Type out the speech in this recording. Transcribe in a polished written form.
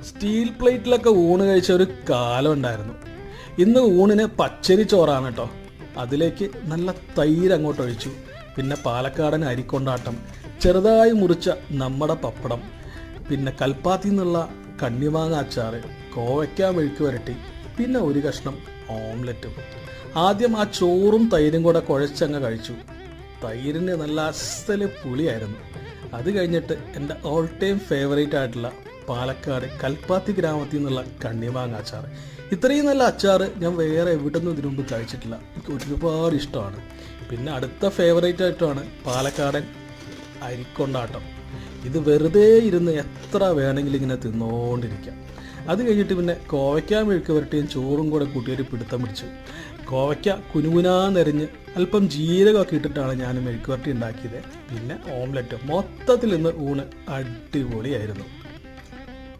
Steel പ്ലേറ്റിലൊക്കെ ഊണ് കഴിച്ച ഒരു കാലം ഉണ്ടായിരുന്നു. ഇന്ന് ഊണിന് പച്ചരി ചോറാണ് കേട്ടോ. അതിലേക്ക് നല്ല തൈര് അങ്ങോട്ട് ഒഴിച്ചു. പിന്നെ പാലക്കാടൻ അരിക്കൊണ്ടാട്ടം, ചെറുതായി മുറിച്ച നമ്മുടെ പപ്പടം, പിന്നെ കൽപ്പാത്തിയിൽ നിന്നുള്ള കണ്ണിമാങ്ങ അച്ചാറ്, കോവയ്ക്ക മെഴുക്ക് വരട്ടി, പിന്നെ ഒരു കഷ്ണം ഓംലെറ്റും. ആദ്യം ആ ചോറും തൈരും കൂടെ കുഴച്ചങ്ങ് കഴിച്ചു. തൈരിന് നല്ല അസല് പുളിയായിരുന്നു. അത് കഴിഞ്ഞിട്ട് എൻ്റെ ഓൾ ടൈം ഫേവറേറ്റ് ആയിട്ടുള്ള പാലക്കാട് കൽപ്പാത്തി ഗ്രാമത്തിൽ നിന്നുള്ള കണ്ണിമാങ്ങ അച്ചാർ. ഇത്രയും നല്ല അച്ചാർ ഞാൻ വേറെ എവിടെ നിന്നും ഇതിനു മുമ്പ് കഴിച്ചിട്ടില്ല. എനിക്ക് ഒരുപാട് ഇഷ്ടമാണ്. പിന്നെ അടുത്ത ഫേവറേറ്റ് ആയിട്ടാണ് പാലക്കാടൻ അരിക്കൊണ്ടാട്ടം. ഇത് വെറുതെ ഇരുന്ന് എത്ര വേണമെങ്കിലും ഇങ്ങനെ തിന്നുകൊണ്ടിരിക്കാം. അത് കഴിഞ്ഞിട്ട് പിന്നെ കോവയ്ക്ക മെഴുക്ക് വരട്ടിയും ചോറും കൂടെ കൂട്ടിയൊരു പിടുത്തം പിടിച്ചു. കോവയ്ക്ക കുനുകുനാന്നെറിഞ്ഞ് അല്പം ജീരകമൊക്കെ ഇട്ടിട്ടാണ് ഞാൻ മെഴുക്ക് വരട്ടി ഉണ്ടാക്കിയത്. പിന്നെ ഓംലെറ്റ്. മൊത്തത്തിൽ ഇന്ന് ഊണ് അടിപൊളിയായിരുന്നു.